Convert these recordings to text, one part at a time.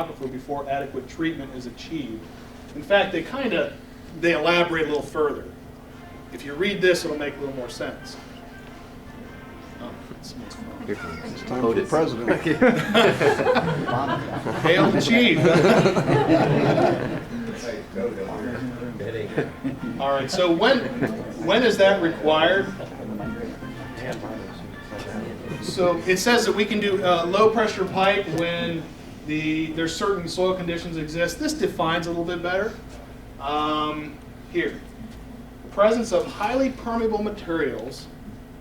aquifer before adequate treatment is achieved. In fact, they elaborate a little further. If you read this, it'll make a little more sense. Oh, someone's phone. It's time for the president. Hail the chief. All right, so when is that required? So it says that we can do low pressure pipe when there's certain soil conditions exist. This defines a little bit better. Here, the presence of highly permeable materials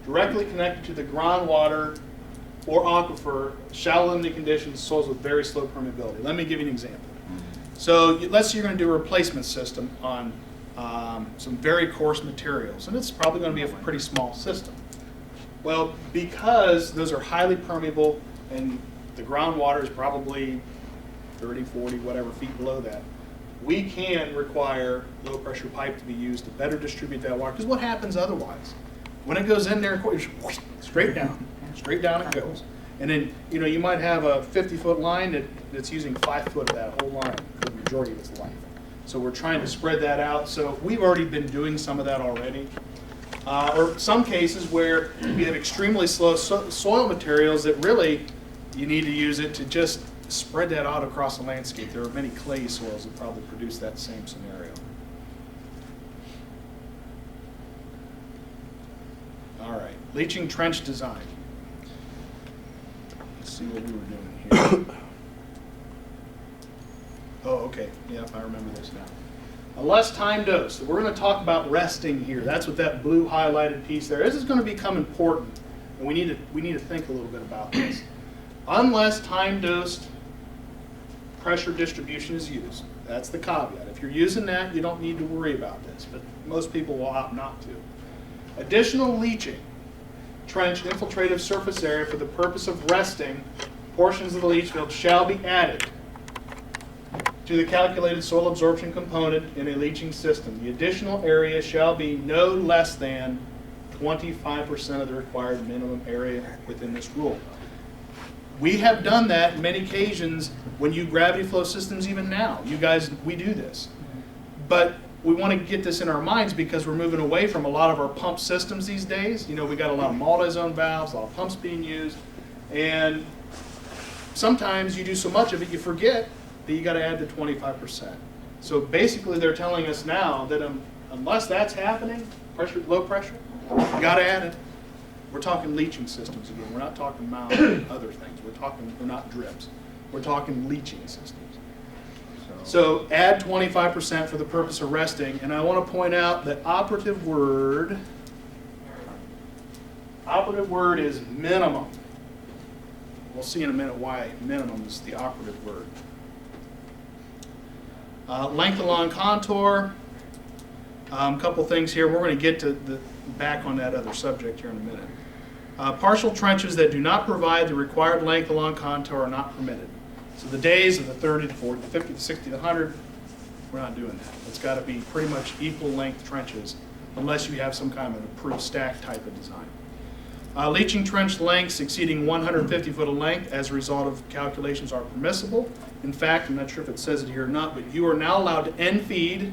directly connected to the groundwater or aquifer, shallow limited conditions, soils with very slow permeability. Let me give you an example. So let's say you're going to do a replacement system on some very coarse materials, and it's probably going to be a pretty small system. Well, because those are highly permeable and the groundwater is probably 30, 40, whatever feet below that, we can require low pressure pipe to be used to better distribute that water. Because what happens otherwise? When it goes in there, straight down it goes. And then, you might have a 50-foot line that's using 5 foot of that whole line for the majority of its life. So we're trying to spread that out. So we've already been doing some of that already. Or some cases where we have extremely slow soil materials that really you need to use it to just spread that out across the landscape. There are many clay soils that probably produce that same scenario. All right, leaching trench design. Let's see what we were doing here. Oh, okay, yeah, I remember this now. A less time dose. We're going to talk about resting here. That's what that blue highlighted piece there is. This is going to become important, and we need to think a little bit about this. Unless time dosed pressure distribution is used. That's the caveat. If you're using that, you don't need to worry about this, but most people will opt not to. Additional leaching, trench infiltrative surface area for the purpose of resting portions of the leach field shall be added to the calculated soil absorption component in a leaching system. The additional area shall be no less than 25% of the required minimum area within this rule. We have done that many occasions when you gravity flow systems even now. You guys, we do this. But we want to get this in our minds because we're moving away from a lot of our pump systems these days. We got a lot of multi-zone valves, a lot of pumps being used, and sometimes you do so much of it you forget that you got to add the 25%. So basically they're telling us now that unless that's happening, low pressure, you got to add it. We're talking leaching systems again. We're not talking mound and other things. We're not drips. We're talking leaching systems. So add 25% for the purpose of resting. And I want to point out that operative word is minimum. We'll see in a minute why minimum is the operative word. Length along contour. A couple things here. We're going to get to back on that other subject here in a minute. Partial trenches that do not provide the required length along contour are not permitted. So the days of the 30, the 40, the 50, the 60, the 100, we're not doing that. It's got to be pretty much equal length trenches unless you have some kind of an approved stack type of design. Leaching trench lengths exceeding 150 foot of length as a result of calculations are permissible. In fact, I'm not sure if it says it here or not, but you are now allowed to end feed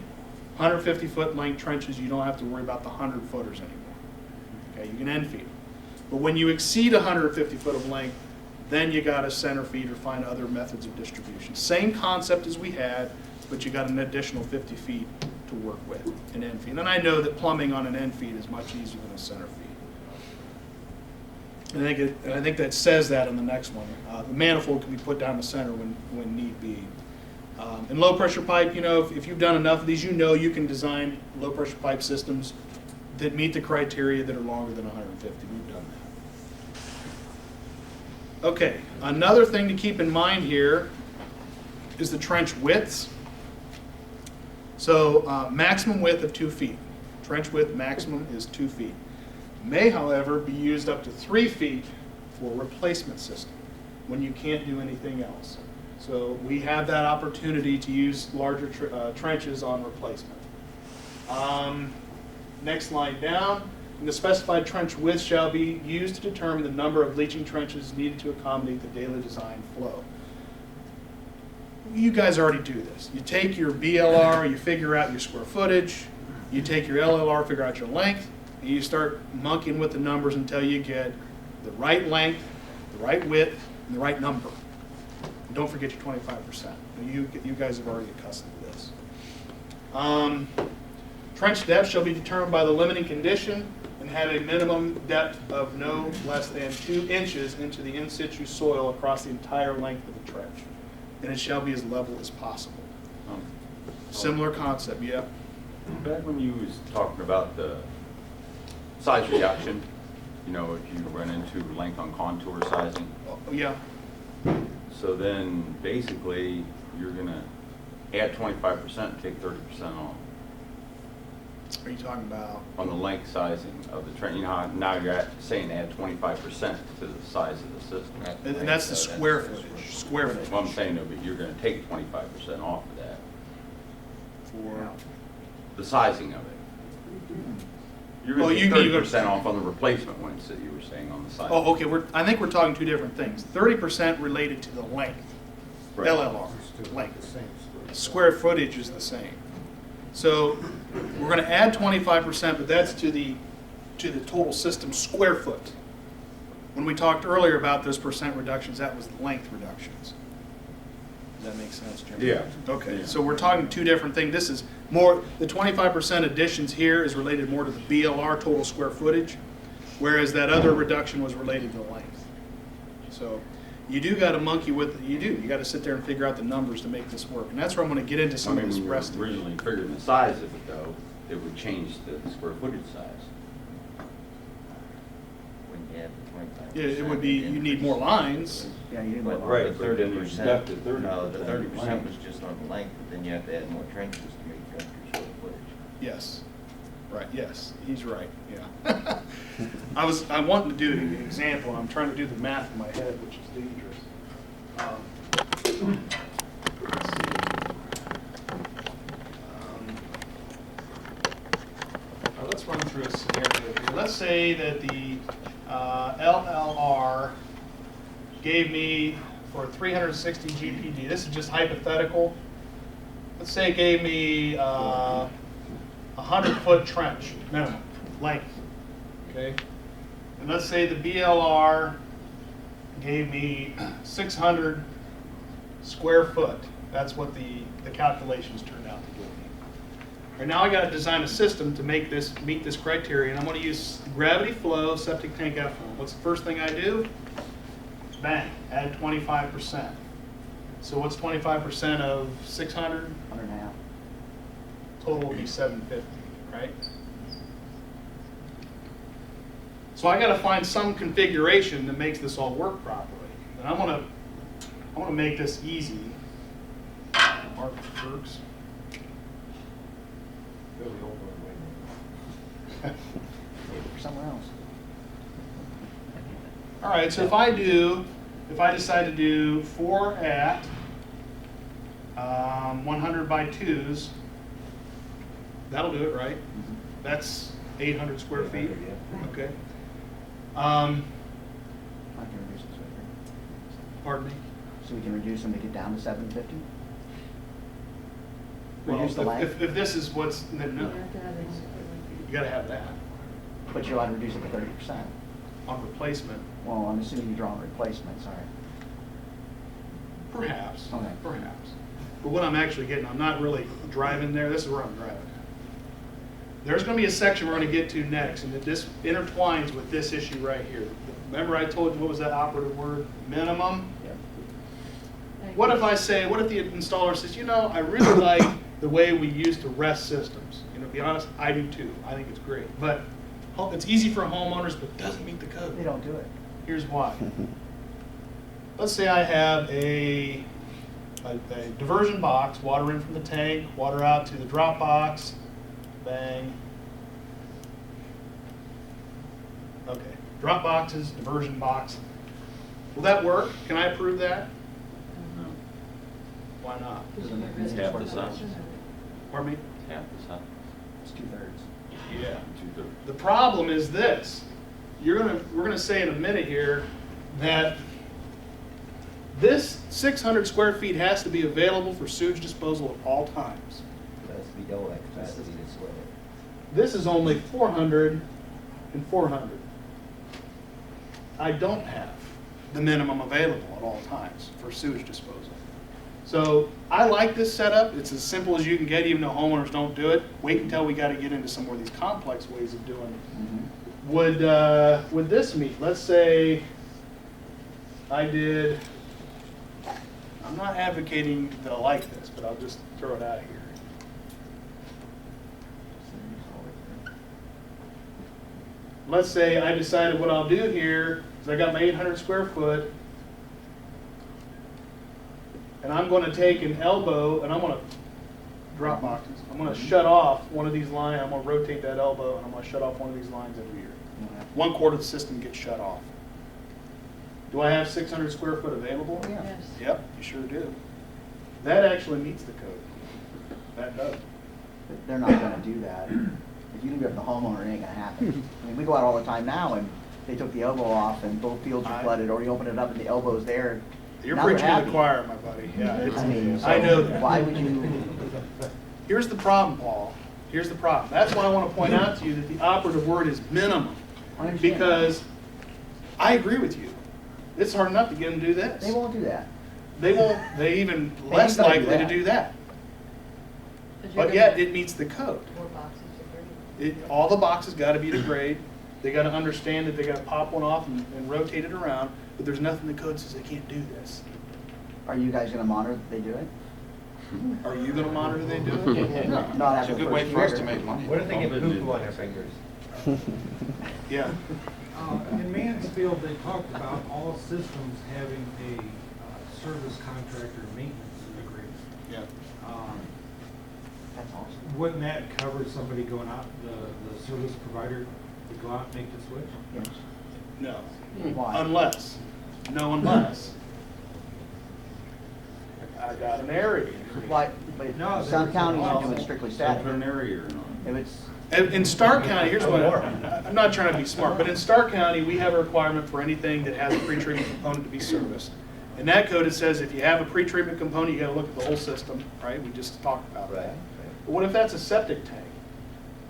150 foot length trenches. You don't have to worry about the 100 footers anymore. Okay, you can end feed them. But when you exceed 150 foot of length, then you got to center feed or find other methods of distribution. Same concept as we had, but you got an additional 50 feet to work with an end feed. And I know that plumbing on an end feed is much easier than a center feed. And I think that says that in the next one. The manifold can be put down the center when need be. And low pressure pipe, if you've done enough of these, you can design low pressure pipe systems that meet the criteria that are longer than 150. We've done that. Okay, another thing to keep in mind here is the trench widths. So maximum width of 2 feet. Trench width maximum is 2 feet. May, however, be used up to 3 feet for replacement system when you can't do anything else. So we have that opportunity to use larger trenches on replacement. Next line down, the specified trench width shall be used to determine the number of leaching trenches needed to accommodate the daily design flow. you guys already do this. You take your BLR, you figure out your square footage, you take your LLR, figure out your length, and you start monkeying with the numbers until you get the right length, the right width, and the right number. And don't forget your 25%. You guys have already accustomed to this. Trench depth shall be determined by the limiting condition and have a minimum depth of no less than 2 inches into the in situ soil across the entire length of the trench. And it shall be as level as possible. Similar concept, yeah. Back when you was talking about the size reduction, you know, if you run into length on contour sizing. Oh, yeah. So then basically you're gonna add 25% and take 30% off Are you talking about? on the length sizing of the trench. You know how now you're saying add 25% to the size of the system. And that's the square footage. Square footage. Well, I'm saying though, but you're gonna take 25% off of that, For the sizing of it. You're Oh, gonna you take mean you're 30% off on the replacement ones that you were saying on the side. oh, okay. I think we're talking two different things. 30% related to the length, Right. LLR length. Square footage is the same. So we're going to add 25%, but that's to the total system square foot. When we talked earlier about those percent reductions, that was length reductions. Does that make sense, Jim? Yeah. Okay, Yeah. so we're talking two different things. This is more, the 25% additions here is related more to the BLR total square footage, whereas that other reduction was related to length. So you do got to monkey with it. You got to sit there and figure out the numbers to make this work. And that's where I'm going to get into I some mean, of this when you were resting. originally figuring the size of it though, it would change the square footage size. When you add the 25%. Yeah, it would be, you need more lines. Yeah, you need more. But Right, the but then you 30%, deduct the 30% no, the 30% length. was just on the length, but then you have to add more trenches to make up your square footage. Yes, right, yes, he's right, yeah. I wanted to do an example, and I'm trying to do the math in my head, which is dangerous. Let's see. Let's run through a scenario here. Let's say that the LLR gave me for 360 GPD, this is just hypothetical. Let's say it gave me 100-foot trench minimum length, okay? And let's say the BLR gave me 600 square foot. That's what the calculations turned out to give me. Right now I got to design a system to make this meet this criteria, and I'm going to use gravity flow septic tank effluent. What's the first thing I do? Bang, add 25%. So what's 25% of 600? 100.5. Total would be 750, right? So I got to find some configuration that makes this all work properly. And I want to make this easy. Mark Burks. Somewhere else. All right, so if I decide to do 4 at 100 by 2s, that'll do it, right? That's 800 square feet. Okay. I can reduce it. Pardon me? So we can reduce them to get down to 750? Well, Reduce the length, if this is what's, no, you got to have that but you're allowed to reduce it to 30%. on replacement. Well, I'm assuming you're drawing replacement, sorry. Perhaps, Okay. perhaps. But what I'm actually getting, I'm not really driving there. This is where I'm driving at. There's going to be a section we're going to get to next, and that this intertwines with this issue right here. Remember I told you, what was that operative word? Minimum? What if the installer says, you know, I really like the way we used to rest systems. You know, to be honest, I do too. I think it's great. But it's easy for homeowners, but it doesn't meet the code. They don't do it. Here's why. Let's say I have a diversion box, water in from the tank, water out to the drop box, bang. Okay, drop boxes, diversion box. Will that work? Can I approve that? No. Why not? It's half the size. Pardon me? Half the size. It's 2/3. Yeah. 2/3. The problem is this. We're gonna say in a minute here that this 600 square feet has to be available for sewage disposal at all times. That's the double that capacity to swell it. This is only 400 and 400. I don't have the minimum available at all times for sewage disposal. So I like this setup. It's as simple as you can get, even though homeowners don't do it. Wait until we got to get into some more of these complex ways of doing it. Would this meet? Let's say I'm not advocating that I like this, but I'll just throw it out here. Let's say I decided what I'll do here is I got my 800 square foot, and I'm going to take an elbow and I'm going to drop boxes. I'm going to shut off one of these lines. I'm going to rotate that elbow and I'm going to shut off one of these lines every year. 1/4 of the system gets shut off. Do I have 600 square foot available? Yeah. Yes. Yep, you sure do. That actually meets the code. That does. But they're not gonna do that. If you leave it up to the homeowner, it ain't gonna happen. I mean, we go out all the time now and they took the elbow off and both fields are flooded, or you open it up and the elbow's there. You're Now they're preaching to the happy. choir, my buddy. Yeah, I mean, I know so that. why would you? Here's the problem, Paul. Here's the problem. That's why I want to point out to you that the operative word is minimum. I understand. Because I agree with you. It's hard enough to get them to do this. They won't do that. They won't, they even They less ain't gonna do likely to that. do that. But you're But gonna yet have it meets the code. more boxes of grade. All the boxes got to be to grade. They got to understand that they got to pop one off and rotate it around. But there's nothing in the code says they can't do this. Are you guys gonna monitor that they do it? Are you going to monitor they do it? Not It's a after the good way first for us year. to make money. What if they get poo-poo on their fingers? Yeah. In Mansfield, they talked about all systems having a service contractor maintenance agreement. Yeah. That's awesome. Wouldn't that cover somebody going out, the service provider to go out and make the switch? Yes. No. Why? Unless. No, unless. I got an area. Why, but No, some there's counties are also doing strictly static. Veterinary or not? If it's, In Stark County, here's what, I'm not trying to be smart, but in Stark County, we have a requirement for anything that has a pretreatment component to be serviced. In that code, it says if you have a pretreatment component, you gotta look at the whole system, right? We just talked about that. But what if that's a septic tank?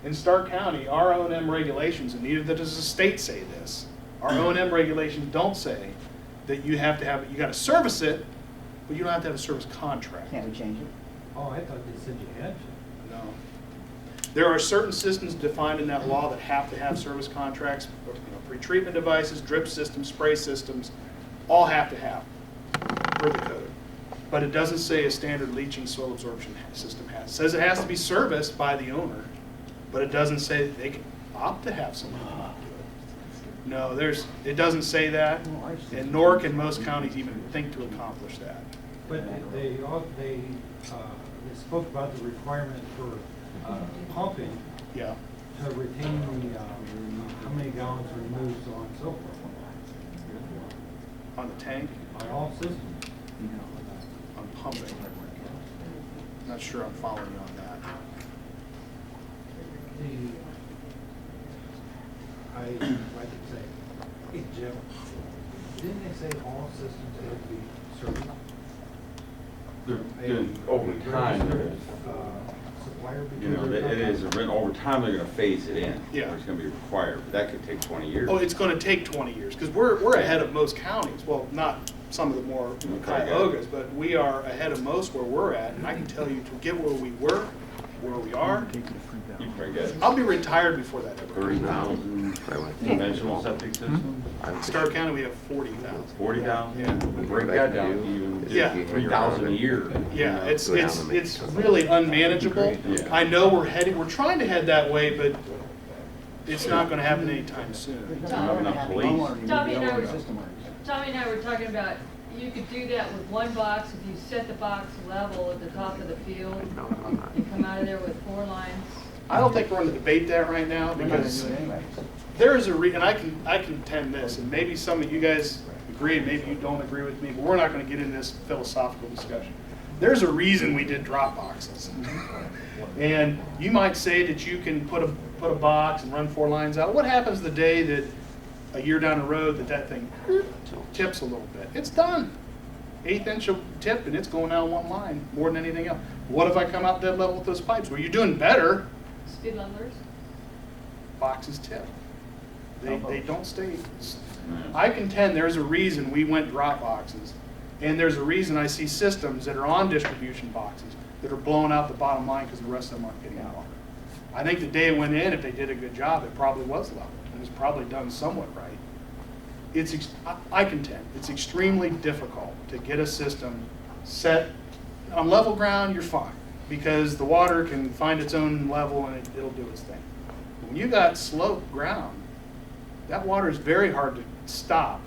In Stark County, our O&M regulations, and neither does the state say this, our O&M regulations don't say that you have to have, you gotta service it, but you don't have to have a service contract. can't we change it? Oh, I thought they said you had to. No. There are certain systems defined in that law that have to have service contracts. You know, pretreatment devices, drip systems, spray systems, all have to have per the code. But it doesn't say a standard leaching soil absorption system has. It says it has to be serviced by the owner, but it doesn't say that they can opt to have someone come out do it. No, it doesn't say that, and nor can most counties even think to accomplish that. But they spoke about the requirement for pumping Yeah. to retain the, how many gallons removed, so on and so forth, On the tank, on all systems. on pumping. Not sure I'm following you on that. Like to say, in general, didn't they say all systems had to be serviced? Over time, Supplier you know, it is, over time, they're gonna phase it in. Yeah. Or it's gonna be required, but that could take 20 years. Oh, it's going to take 20 years, because we're ahead of most counties. Well, not some of the more Cuyahogas, but we are ahead of most where we're at. And I can tell you, to get where we were, where we are, You probably get I'll be retired before that ever. 30,000 conventional septic systems, Stark County, we have 40,000. 40,000. Yeah. Break that down, to even Yeah. 3,000 a year. Yeah, it's really unmanageable. Yeah. I know we're trying to head that way, but it's not going to happen anytime soon. Not enough police. Tommy and I were talking about, you could do that with one box if you set the box level at the top of the field and come out of there with 4 lines. I don't think we're going to debate that right now, They're not gonna because do it anyway. there is and I can contend this, and maybe some of you guys agree, and maybe you don't agree with me, but we're not going to get into this philosophical discussion. There's a reason we did drop boxes. And you might say that you can put a box and run 4 lines out. What happens the day that a year down the road that thing tips a little bit? It's done. 1/8 inch of tip and it's going down one line more than anything else. What if I come out dead level with those pipes? Well, you're doing better. Skid levelers? Boxes tip. They don't stay. I contend there's a reason we went drop boxes, and there's a reason I see systems that are on distribution boxes that are blowing out the bottom line because the rest of them aren't getting water. I think the day it went in, if they did a good job, it probably was level. It was probably done somewhat right. I contend it's extremely difficult to get a system set on level ground. You're fine because the water can find its own level and it'll do its thing. When you got sloped ground, that water is very hard to stop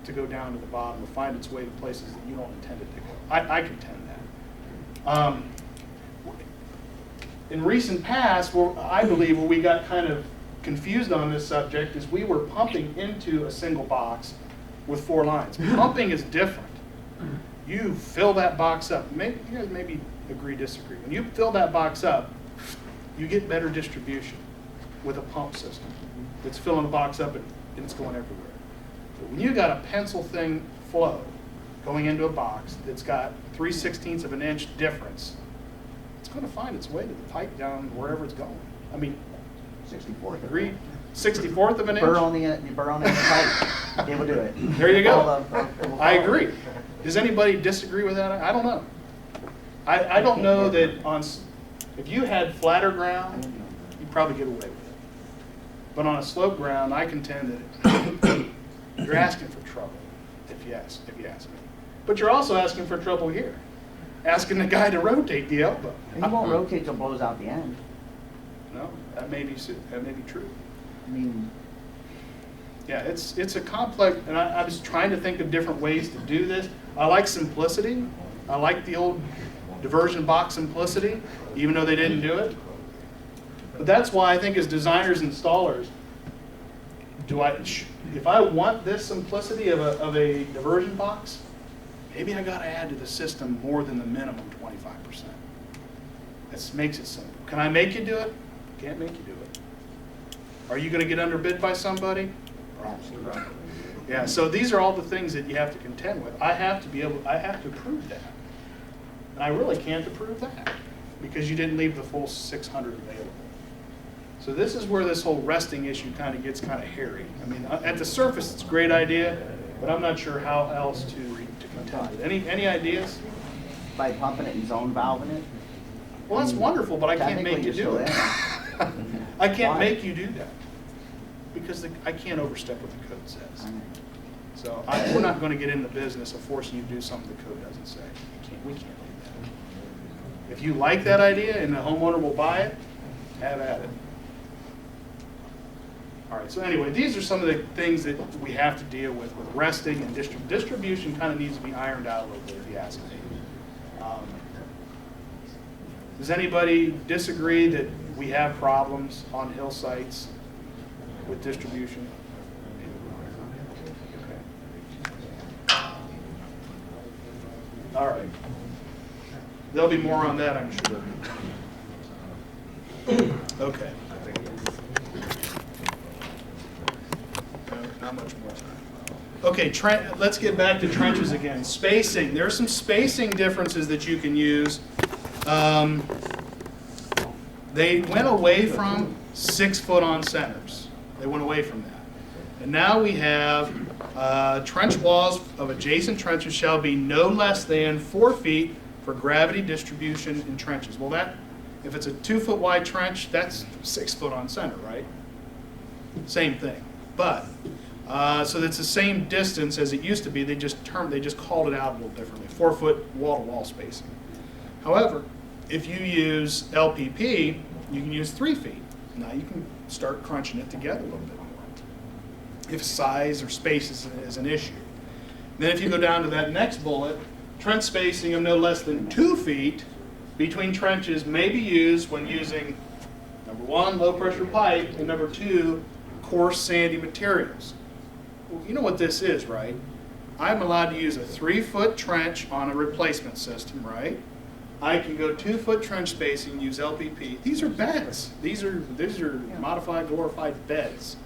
to go down to the bottom or find its way to places that you don't intend it to go. I contend that. In recent past, I believe where we got kind of confused on this subject is we were pumping into a single box with 4 lines. Pumping is different. You fill that box up. You guys maybe agree, disagree. When you fill that box up, you get better distribution with a pump system. It's filling the box up and it's going everywhere. But when you got a pencil thin flow going into a box that's got 3/16 of an inch difference, it's going to find its way to the pipe down wherever it's going. I mean, 64th. agreed? 64th of an inch? Burr on the end of the pipe. It will do it. There you go. It will I follow. agree. Does anybody disagree with that? I don't know. I don't know that if you had flatter ground, you'd probably get away with it. But on a slope ground, I contend that you're asking for trouble, if you ask me. But you're also asking for trouble here, asking the guy to rotate the elbow. And you won't rotate till it blows out the end. No, that may be true. I mean, Yeah, it's a complex, and I was trying to think of different ways to do this. I like simplicity. I like the old diversion box simplicity, even though they didn't do it. But that's why I think as designers, installers, if I want this simplicity of a diversion box, maybe I got to add to the system more than the minimum 25%. That makes it simple. Can I make you do it? Can't make you do it. Are you going to get underbid by somebody? absolutely. Yeah, so these are all the things that you have to contend with. I have to prove that. And I really can't approve that because you didn't leave the full 600 available. So this is where this whole resting issue kind of gets kind of hairy. I mean, at the surface, it's a great idea, but I'm not sure how else to contend with it. Any ideas? By pumping it and zone valving it. Well, that's wonderful, but I can't make you Technically, do you're it. still I can't Why? make you do that because I can't overstep what the code says. So we're not going to get in the business of forcing you to do something the code doesn't say. We can't do that. If you like that idea and the homeowner will buy it, have at it. All right, so anyway, these are some of the things that we have to deal with resting and distribution kind of needs to be ironed out a little bit, if you ask me. Does anybody disagree that we have problems on hill sites with distribution? Okay. All right. There'll be more on that, I'm sure. Okay. Not much more time. Okay, let's get back to trenches again. Spacing. There are some spacing differences that you can use. They went away from 6 foot on centers. They went away from that. And now we have trench walls of adjacent trenches shall be no less than 4 feet for gravity distribution in trenches. Well, if it's a 2 foot wide trench, that's 6 foot on center, right? Same thing. But so that's the same distance as it used to be. They just called it out a little differently. 4 foot wall to wall spacing. However, if you use LPP, you can use 3 feet. Now you can start crunching it together a little bit more if size or space is an issue. Then if you go down to that next bullet, trench spacing of no less than 2 feet between trenches may be used when using, number 1, low pressure pipe, and number 2, coarse sandy materials. Well, you know what this is, right? I'm allowed to use a 3 foot trench on a replacement system, right? I can go 2 foot trench spacing and use LPP. These are beds. These are modified, glorified beds,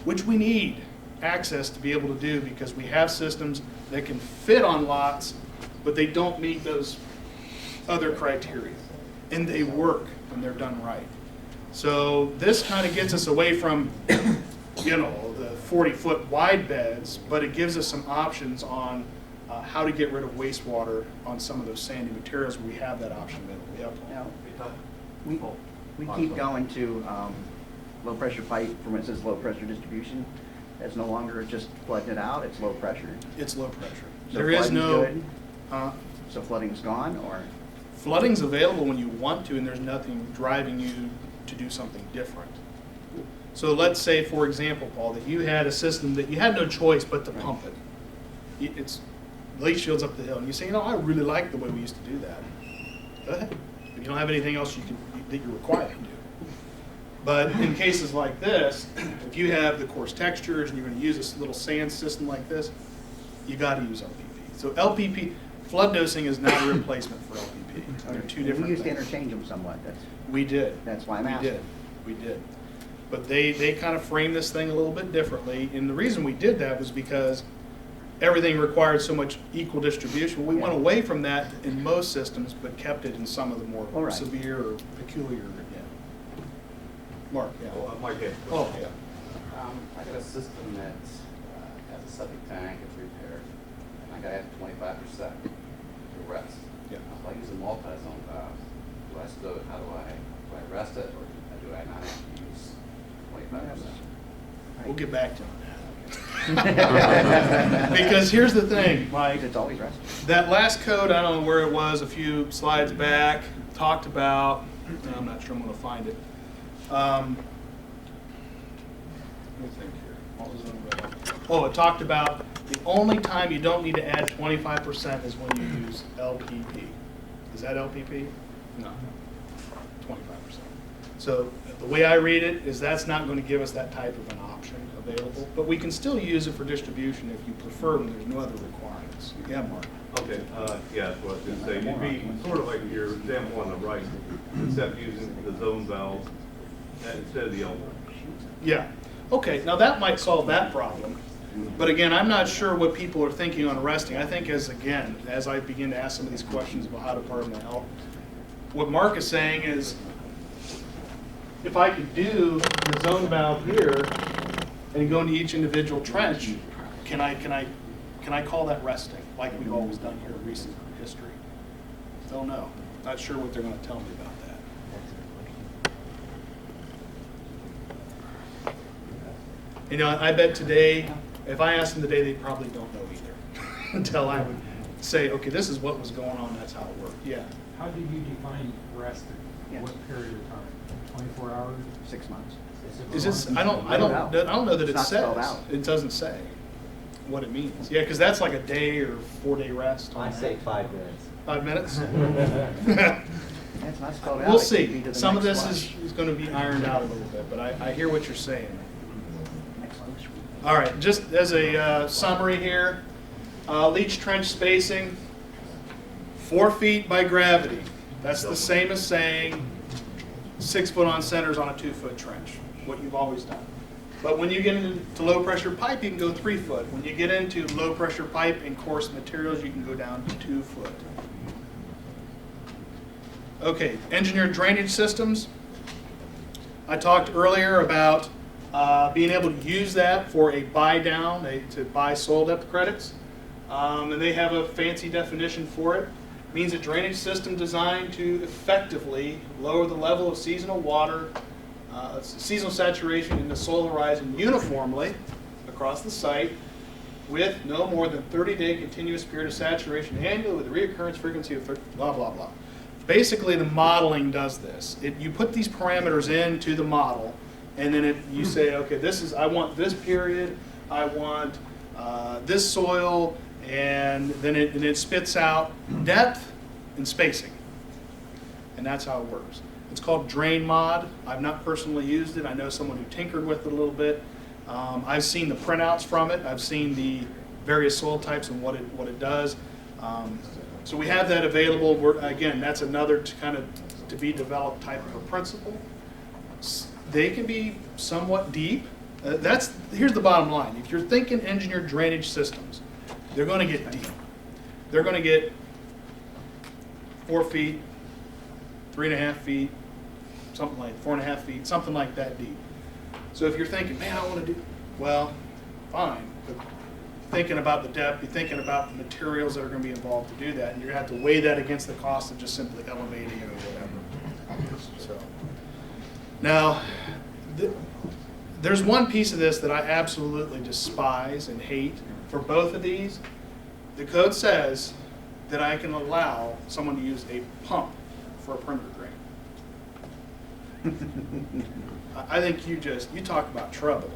which we need access to be able to do because we have systems that can fit on lots but they don't meet those other criteria. And they work when they're done right. So this kind of gets us away from, you know, the 40-foot wide beds, but it gives us some options on how to get rid of wastewater on some of those sandy materials where we have that option available. Yeah, Paul? Now, we keep going to low pressure pipe, from when it says low pressure distribution. It's no longer just flooding it out, it's low pressure. It's low pressure. So There is flooding's no, good? So flooding's gone, or? flooding's available when you want to, and there's nothing driving you to do something different. So let's say, for example, Paul, that you had a system that you had no choice but to pump it. It's leach fields up the hill, and you say, you know, I really like the way we used to do that. Go ahead. If you don't have anything else that you're required to do. But in cases like this, if you have the coarse textures and you're going to use this little sand system like this, you got to use LPP. So LPP, flood dosing is not a replacement for LPP. They're two different We used to things. interchange them somewhat, We did. that's why I'm We asking. did. We did. But they kind of framed this thing a little bit differently. And the reason we did that was because everything required so much equal distribution. We went away from that in most systems, but kept it in some of the more All right. severe or peculiar. Yeah. Mark, yeah. Mike, yeah. Oh, yeah. I got a system that has a septic tank, it's repaired, and I gotta add 25% to rest. Yeah. If I use a multi-zone valve, do I still, how do I rest it, or do I not have to use 25%? We'll get back to you on that. Because here's the thing, Mike. It's always resting. That last code, I don't know where it was, a few slides back, talked about, I'm not sure I'm going to find it. Let me think here. What was it? Oh, it talked about the only time you don't need to add 25% is when you use LPP. Is that LPP? No. 25%. So the way I read it is that's not going to give us that type of an option available, but we can still use it for distribution if you prefer when there's no other requirements. Yeah, Mark. Okay, yeah, that's what I was going to say. It'd be sort of like your example on the right, except using the zone valve instead of the elbow. Yeah. Okay, now that might solve that problem. But again, I'm not sure what people are thinking on resting. I think as I begin to ask some of these questions about how to pardon the help, what Mark is saying is, if I could do the zone valve here and go into each individual trench, can I call that resting like we've always done here in recent history? Don't know. Not sure what they're going to tell me about that. You know, I bet today, if I asked them today, they probably don't know either. Until I would say, okay, this is what was going on, that's how it worked. Yeah. How do you define resting? Yeah. What period of time? 24 hours? 6 months. Is this, I don't know that it It's not spelled says. out. It doesn't say what it means. Yeah, because that's like a day or 4-day rest. I say 5 minutes. 5 minutes? It's not spelled out. We'll It could be see. to the Some of next this flush. is going to be ironed out a little bit, but I hear what you're saying. Next flush. All right, just as a summary here, leach trench spacing, 4 feet by gravity. That's the same as saying 6 foot on centers on a 2-foot trench, what you've always done. But when you get into low pressure pipe, you can go 3 foot. When you get into low pressure pipe and coarse materials, you can go down to 2 foot. Okay, engineered drainage systems. I talked earlier about being able to use that for a buy down, to buy soil depth credits. And they have a fancy definition for it. It means a drainage system designed to effectively lower the level of seasonal water, seasonal saturation in the soil horizon uniformly across the site with no more than 30-day continuous period of saturation annually with a reoccurrence frequency of blah, blah, blah. Basically, the modeling does this. You put these parameters into the model, and then you say, okay, I want this period, I want this soil, and then it spits out depth and spacing. And that's how it works. It's called Drain Mod. I've not personally used it. I know someone who tinkered with it a little bit. I've seen the printouts from it. I've seen the various soil types and what it does. So we have that available. Again, that's another to be developed type of a principle. They can be somewhat deep. Here's the bottom line. If you're thinking engineered drainage systems, they're going to get deep. They're going to get 4 feet, 3.5 feet, something like 4.5 feet, something like that deep. So if you're thinking, man, I want to do, well, fine, but thinking about the depth, you're thinking about the materials that are going to be involved to do that, and you're going to have to weigh that against the cost of just simply elevating it or whatever. So now, there's one piece of this that I absolutely despise and hate for both of these. The code says that I can allow someone to use a pump for a perimeter drain. I think you talk about trouble.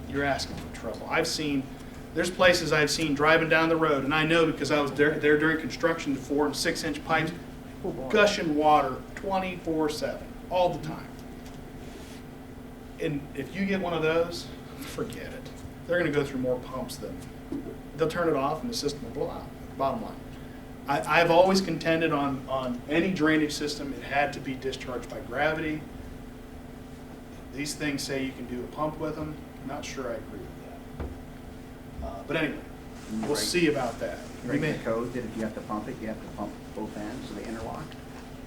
You're asking for trouble. There's places I've seen driving down the road, and I know because I was there during construction, 4 and 6 inch pipes, gushing water 24/7, all the time. And if you get one of those, forget it. They're going to go through more pumps than, they'll turn it off and the system will blow out, bottom line. I've always contended on any drainage system, it had to be discharged by gravity. These things say you can do a pump with them. I'm not sure I agree with that. But anyway, we'll see about that. Right in the code that if you have to pump it, you have to pump both ends so they interlock.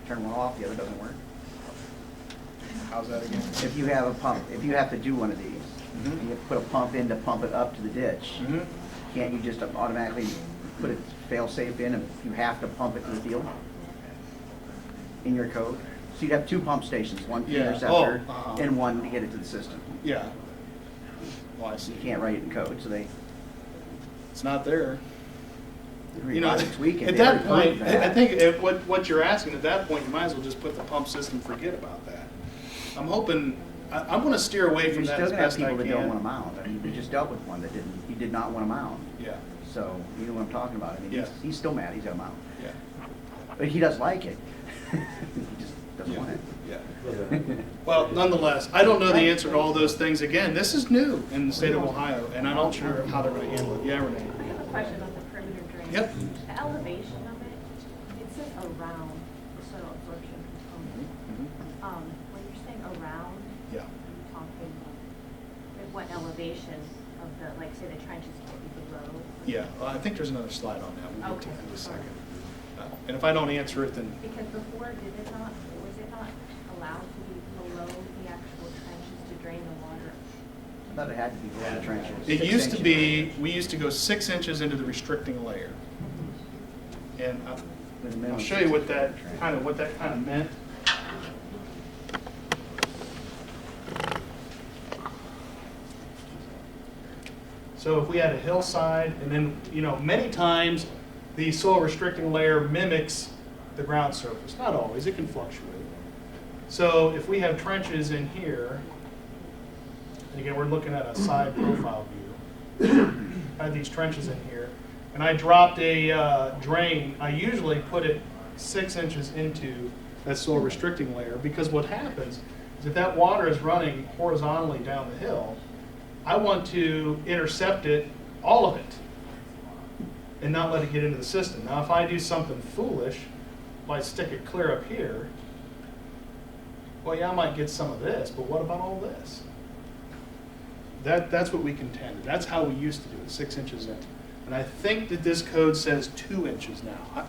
Turn one off, the other doesn't work. How's that again? If you have a pump, if you have to do one of these, and you have to put a pump in to pump it up to the ditch, can't you just automatically put a fail-safe in if you have to pump it to the field in your code? So you'd have 2 pump stations, one for the interceptor and one to get it to the system. Yeah. Well, I see. You can't write it in code, so It's not there. you know, tweak it. At that point, I think what you're asking at that point, you might as well just put the pump system, forget about that. I'm hoping, I'm going to steer away from You're that still as gonna have best I people that don't want can. to mount. I mean, we just dealt with one that he did not want to mount. Yeah, So, you know what I'm talking about. I mean, Yeah. he's still mad he's got to mount. yeah, But he does like it. He just doesn't want it. yeah. Well, nonetheless, I don't know the answer to all those things. Again, this is new in the state of Ohio, and I'm not sure how they're going to handle it. Yeah, Renee? I have a question about the perimeter drain. Yep. The elevation of it, it says around the soil absorption component. When you're saying around, Yeah. are you talking like what elevation of the, like say the trenches can't be below? Yeah, well, I think there's another slide on that. We'll get to Okay. that in a second. And if I don't answer it, then Because before, was it not allowed to be below the actual trenches to drain the water? I thought it had to be below the trenches. it 6 used to inches. be, we used to go 6 inches into the restricting layer. And With a I'll minimum show you what 6 that inches. kind of meant. So if we had a hillside, and then, you know, many times the soil restricting layer mimics the ground surface. Not always, it can fluctuate. So if we have trenches in here, and again, we're looking at a side profile view. I have these trenches in here, and I dropped a drain. I usually put it 6 inches into that soil restricting layer, because what happens is if that water is running horizontally down the hill, I want to intercept it, all of it, and not let it get into the system. Now, if I do something foolish, like stick it clear up here, well, yeah, I might get some of this, but what about all this? That's what we contended. That's how we used to do it, 6 inches in. And I think that this code says 2 inches now. I'm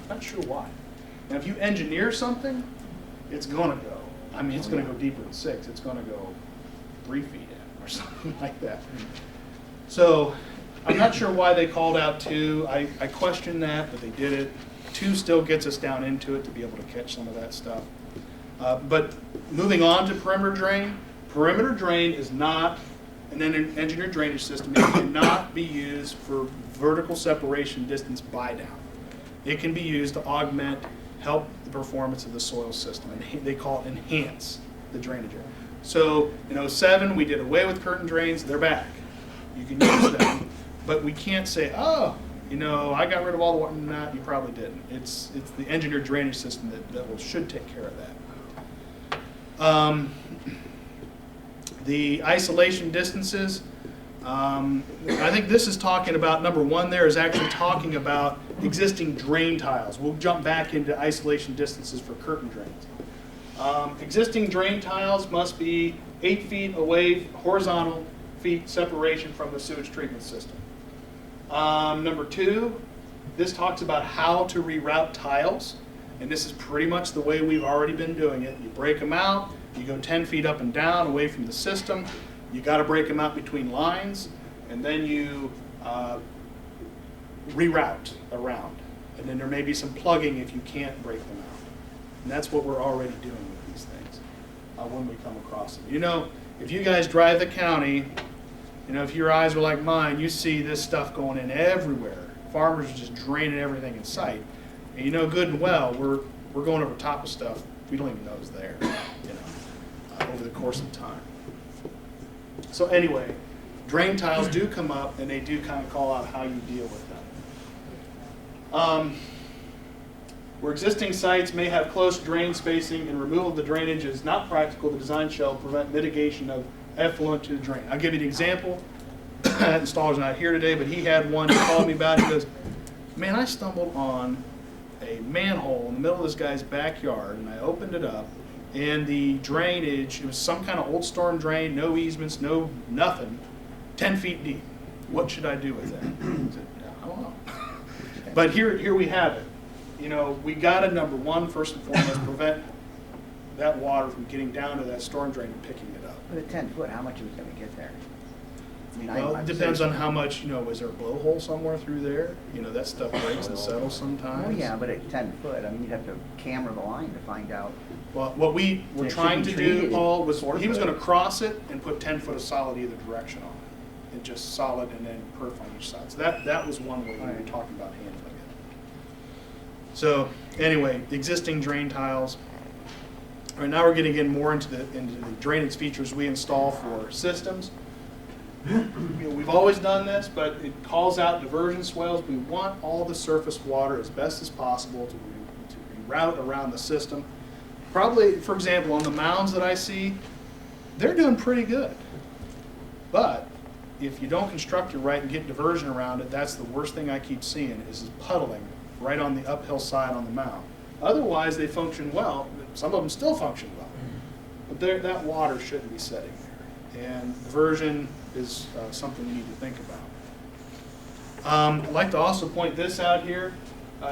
not sure why. Now, if you engineer something, it's going to go. I mean, it's going to go deeper than 6. It's going to go 3 feet in or something like that. So I'm not sure why they called out 2. I questioned that, but they did it. 2 still gets us down into it to be able to catch some of that stuff. But moving on to perimeter drain. Perimeter drain is not an engineered drainage system. It cannot be used for vertical separation distance buy down. It can be used to augment, help the performance of the soil system. And they call it enhance the drainage area. So in 07, we did away with curtain drains. They're back. You can use them. But we can't say, oh, I got rid of all the water. Nah, you probably didn't. It's the engineered drainage system that should take care of that. The isolation distances, I think this is talking about, number one there is actually talking about existing drain tiles. We'll jump back into isolation distances for curtain drains. Existing drain tiles must be 8 feet away, horizontal feet separation from the sewage treatment system. Number 2, this talks about how to reroute tiles. and this is pretty much the way we've already been doing it. You break them out, you go 10 feet up and down away from the system, you got to break them out between lines, and then you reroute around. And then there may be some plugging if you can't break them out. And that's what we're already doing with these things when we come across them. You know, if you guys drive the county, you know, if your eyes are like mine, you see this stuff going in everywhere. Farmers are just draining everything in sight. And you know good and well, we're going over top of stuff we don't even know is there, you know, over the course of time. So anyway, drain tiles do come up, and they do kind of call out how you deal with them. Where existing sites may have close drain spacing and removal of the drainage is not practical, the design shall prevent mitigation of effluent to the drain. I'll give you an example. That installer's not here today, but he had one. He called me about it. He goes, man, I stumbled on a manhole in the middle of this guy's backyard, and I opened it up, and the drainage, it was some kind of old storm drain, no easements, no nothing, 10 feet deep. What should I do with that? I said, I don't know. But here we have it. You know, we got to, number one, first and foremost, prevent that water from getting down to that storm drain and picking it up. With a 10 foot, how much is it going to get there? I mean, Well, it depends on how much, you know, is there a blowhole somewhere through there? You know, that stuff breaks and settles sometimes. Oh, yeah, but at 10 foot, I mean, you'd have to camera the line to find out. Well, what we were It should trying be to do, treated Paul, was 4 he was foot. going to cross it and put 10 foot of solid either direction on it. And just solid and then perf on each side. So that was one way we were Right. talking about handling it. So anyway, existing drain tiles. All right, now we're getting in more into the drainage features we install for systems. You know, we've always done this, but it calls out diversion swales. We want all the surface water as best as possible to reroute around the system. Probably, for example, on the mounds that I see, they're doing pretty good. But if you don't construct it right and get diversion around it, that's the worst thing I keep seeing is puddling right on the uphill side on the mound. Otherwise, they function well. Some of them still function well. But that water shouldn't be setting there. And diversion is something you need to think about. I'd like to also point this out here.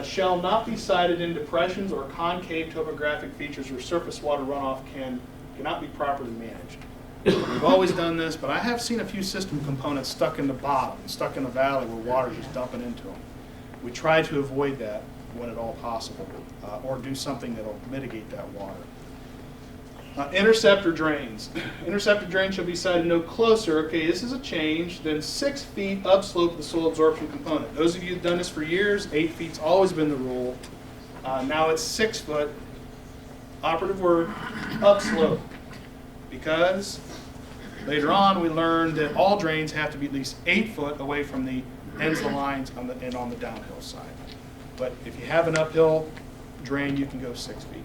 Shall not be sited in depressions or concave topographic features where surface water runoff cannot be properly managed. We've always done this, but I have seen a few system components stuck in the bottom, stuck in the valley where water's just dumping into them. We try to avoid that when at all possible, or do something that will mitigate that water. Interceptor drains. Interceptor drains shall be sited no closer, okay, this is a change, than 6 feet upslope of the soil absorption component. Those of you who've done this for years, 8 feet's always been the rule. Now it's 6 foot, operative word, upslope. Because later on we learned that all drains have to be at least 8 foot away from the ends of the lines on the downhill side. But if you have an uphill drain, you can go 6 feet.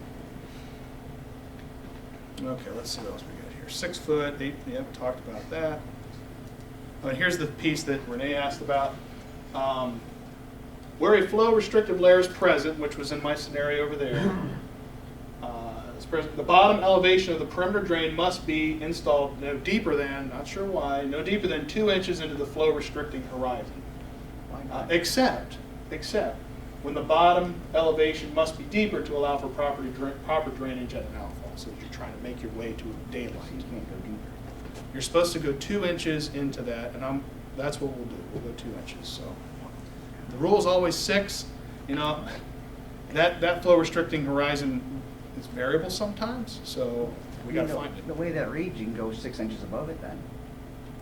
Okay, let's see what else we got here. 6 foot, 8, yep, talked about that. And here's the piece that Renee asked about. Where a flow restrictive layer is present, which was in my scenario over there, the bottom elevation of the perimeter drain must be installed no deeper than, not sure why, no deeper than 2 inches into the flow restricting horizon. Except when the bottom elevation must be deeper to allow for proper drainage at an outfall. So if you're trying to make your way to daylight, You can't go deeper. you're supposed to go 2 inches into that, and that's what we'll do. We'll go 2 inches. So the rule is always 6. You know, that flow restricting horizon is variable sometimes, so we got to find it. The way that reads, you can go 6 inches above it then.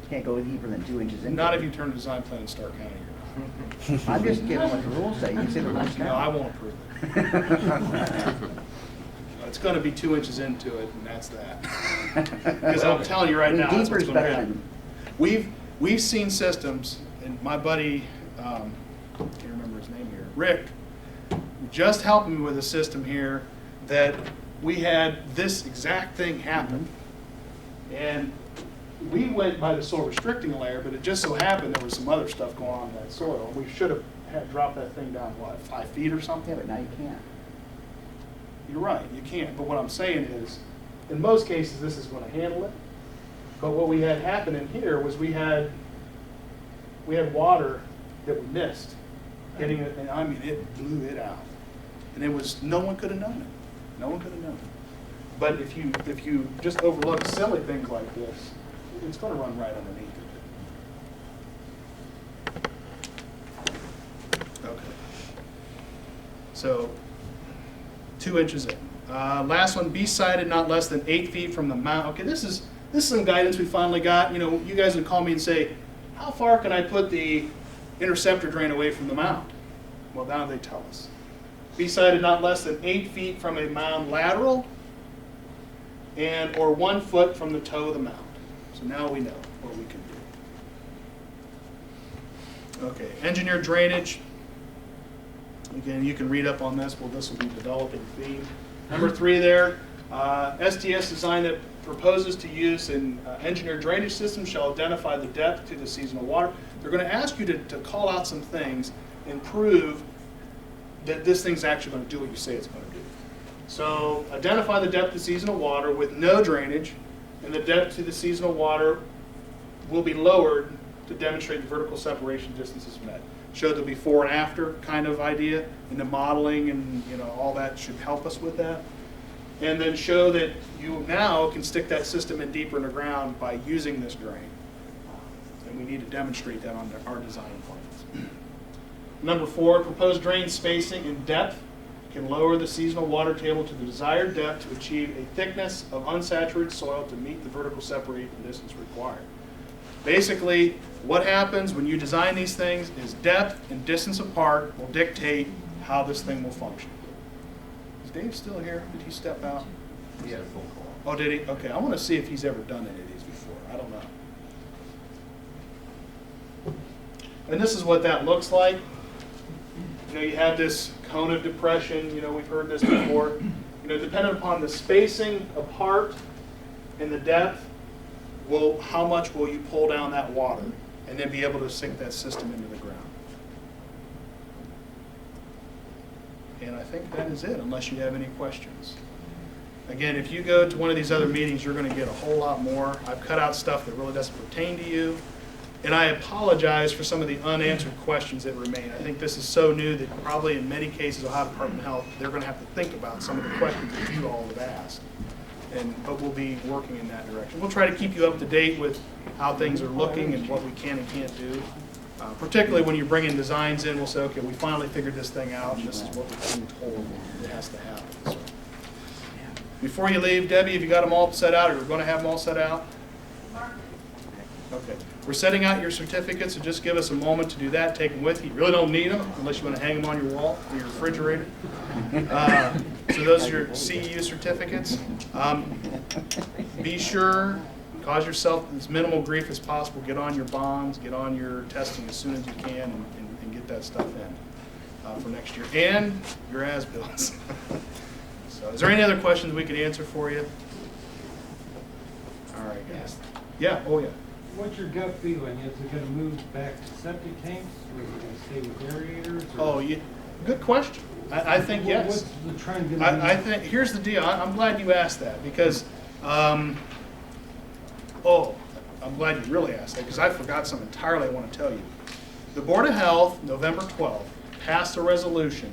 You can't go deeper than 2 inches into it. Not if you turn the design plan and start counting here. I'm just giving what the rules say. You can say the rules No, now. I won't approve it. It's going to be 2 inches into it, and that's that. Because I'm telling you right now, that's Deeper what's is going to better happen. than. We've seen systems, and my buddy, can't remember his name here, Rick, just helped me with a system here that we had this exact thing happen. And we went by the soil restricting layer, but it just so happened there was some other stuff going on in that soil. We should have had dropped that thing down, what, 5 feet or something? Yeah, but now you can't. You're right, you can't. But what I'm saying is, in most cases, this is going to handle it. But what we had happen in here was we had water that we missed hitting it, and I mean, it blew it out. And it was, no one could have known it. No one could have known it. But if you just overlook silly things like this, it's going to run right underneath it. Okay. So 2 inches in. Last one, be sited not less than 8 feet from the mount. Okay, this is some guidance we finally got. You know, you guys would call me and say, how far can I put the interceptor drain away from the mound? Well, now they tell us. Be sited not less than 8 feet from a mound lateral and or 1 foot from the toe of the mound. So now we know what we can do. Okay, engineered drainage. Again, you can read up on this. Well, this will be developing theme. Number 3 there, STS design that proposes to use an engineered drainage system shall identify the depth to the seasonal water. They're going to ask you to call out some things and prove that this thing's actually going to do what you say it's going to do. So identify the depth of seasonal water with no drainage, and the depth to the seasonal water will be lowered to demonstrate the vertical separation distance is met. Show the before and after kind of idea, and the modeling and all that should help us with that. And then show that you now can stick that system in deeper in the ground by using this drain. And we need to demonstrate that on our design plans. Number 4, proposed drain spacing and depth can lower the seasonal water table to the desired depth to achieve a thickness of unsaturated soil to meet the vertical separation distance required. Basically, what happens when you design these things is depth and distance apart will dictate how this thing will function. Is Dave still here? Did he step out? He had a phone call. Oh, did he? Okay, I want to see if he's ever done any of these before. I don't know. And this is what that looks like. You have this cone of depression. We've heard this before. Depending upon the spacing apart and the depth, how much will you pull down that water and then be able to sink that system into the ground. And I think that is it, unless you have any questions. Again, if you go to one of these other meetings, you're going to get a whole lot more. I've cut out stuff that really doesn't pertain to you. And I apologize for some of the unanswered questions that remain. I think this is so new that probably in many cases Ohio Department of Health, they're going to have to think about some of the questions that you all have asked. But we'll be working in that direction. We'll try to keep you up to date with how things are looking and what we can and can't do. Particularly when you bring in designs in, we'll say, okay, we finally figured this thing out, and this is what we've been told it has to happen. So, before you leave, Debbie, have you got them all set out, or you're going to have them all set out? Okay. We're setting out your certificates, so just give us a moment to do that. Take them with you. You really don't need them unless you want to hang them on your wall or your refrigerator. So those are your CEU certificates. Be sure, cause yourself as minimal grief as possible. Get on your bonds, get on your testing as soon as you can, and get that stuff in for next year. And your as-bills. So is there any other questions we could answer for you? All right, guys. Yeah, oh yeah. What's your gut feeling? Is it going to move back to septic tanks, or is it going to stay with aerators? Oh, yeah. Good question. I think yes. What's the trend going to be? I think, here's the deal. I'm glad you asked that because, I'm glad you really asked that because I forgot something entirely I want to tell you. The Board of Health, November 12th, passed a resolution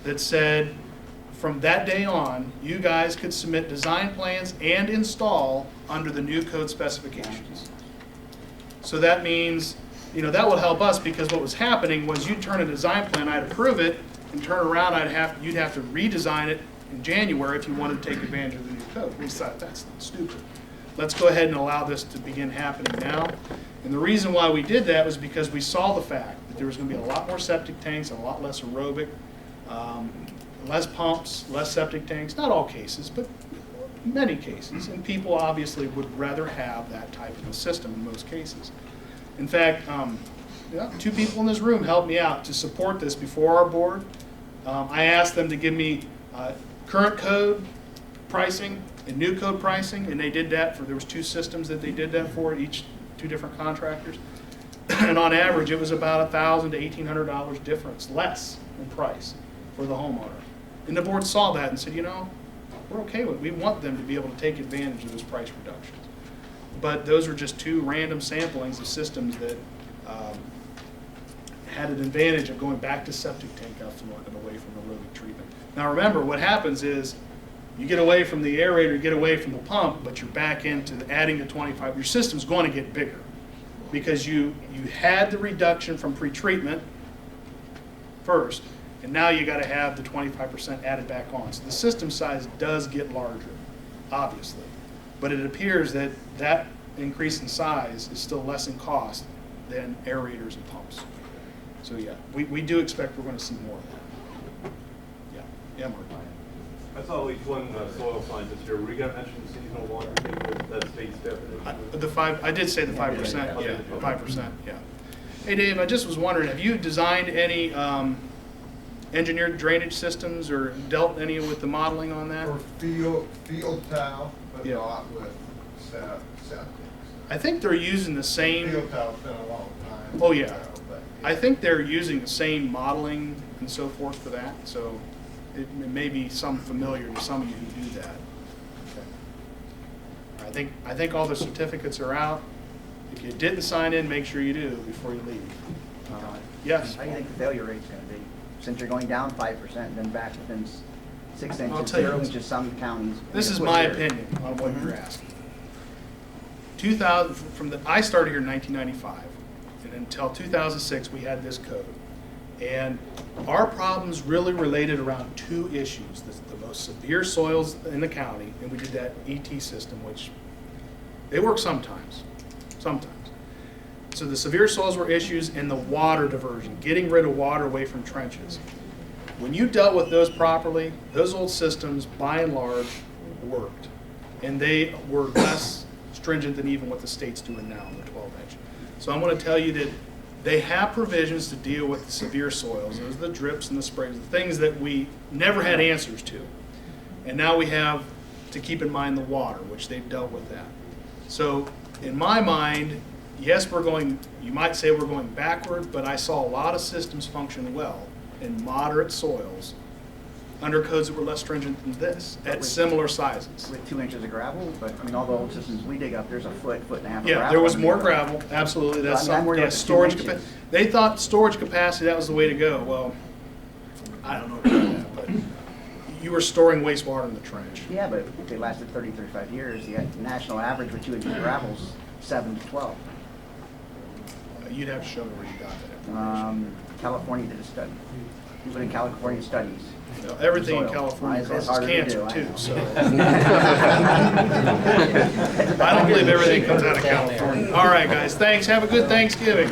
that said from that day on, you guys could submit design plans and install under the new code specifications. So that means, that will help us because what was happening was you'd turn a design plan, I'd approve it, and turn around, you'd have to redesign it in January if you wanted to take advantage of the new code. We thought that's stupid. Let's go ahead and allow this to begin happening now. And the reason why we did that was because we saw the fact that there was going to be a lot more septic tanks and a lot less aerobic, less pumps, less septic tanks. Not all cases, but many cases. And people obviously would rather have that type of a system in most cases. In fact, 2 people in this room helped me out to support this before our board. I asked them to give me current code pricing and new code pricing, and they did that there was 2 systems that they did that for, each 2 different contractors. And on average, it was about $1,000 to $1,800 difference, less in price for the homeowner. And the board saw that and said, we're okay with it. We want them to be able to take advantage of those price reductions. But those were just 2 random samplings of systems that had an advantage of going back to septic tank effluent and away from aerobic treatment. Now remember, what happens is you get away from the aerator, you get away from the pump, but you're back into adding the 25. Your system's going to get bigger because you had the reduction from pretreatment first, and now you got to have the 25% added back on. So the system size does get larger, obviously, but it appears that that increase in size is still less in cost than aerators and pumps. So yeah, we do expect we're going to see more of that. Yeah, Mark. I saw at least one soil scientist here. Were you going to mention seasonal water thing with that state's definition? I did say the 5%. Yeah, 5%. Yeah. Hey Dave, I just was wondering, have you designed any engineered drainage systems or dealt any with the modeling on that? For field tile, but Yeah. not with septic. I think they're using the same. Field tile's been a long time. Oh, yeah. But, I think they're using the same modeling and so forth for that, so it may be some familiar to some of you who do that. Okay. I think all the certificates are out. If you didn't sign in, make sure you do before you leave. Yes? How do you think the failure rate's gonna be? Since you're going down 5%, then back within 6 I'll inches, tell you, 0 inches, some counties. This is put my here. opinion on what you're asking. 2000, I started here in 1995, and until 2006, we had this code. And our problems really related around two issues. The most severe soils in the county, and we did that ET system, which they work sometimes. So the severe soils were issues, and the water diversion, getting rid of water away from trenches. When you dealt with those properly, those old systems, by and large, worked. And they were less stringent than even what the state's doing now in the 12-inch. So I'm going to tell you that they have provisions to deal with the severe soils. Those are the drips and the sprays, the things that we never had answers to. And now we have to keep in mind the water, which they've dealt with that. So in my mind, yes, you might say we're going backward, but I saw a lot of systems function well in moderate soils under codes that were less stringent than this, at similar sizes. With 2 inches of gravel, but I mean, all the old systems we dig up, there's a foot and a half of gravel. Yeah, there was more underneath. gravel, absolutely. That's So, I mean, I'm worried about the 2 storage inches. capacity. They thought storage capacity, that was the way to go. Well, I don't know about that, but you were storing wastewater in the trench. Yeah, but they lasted 30, 35 years. The national average with 2 inches of gravel's 7 to 12. You'd have to show me where you got that information. California did a study. You put in California studies. You know, everything in Soil. California It's causes harder to cancer do, I too, know. so. I don't believe everything comes out of California. All right, guys, thanks. Have a good Thanksgiving.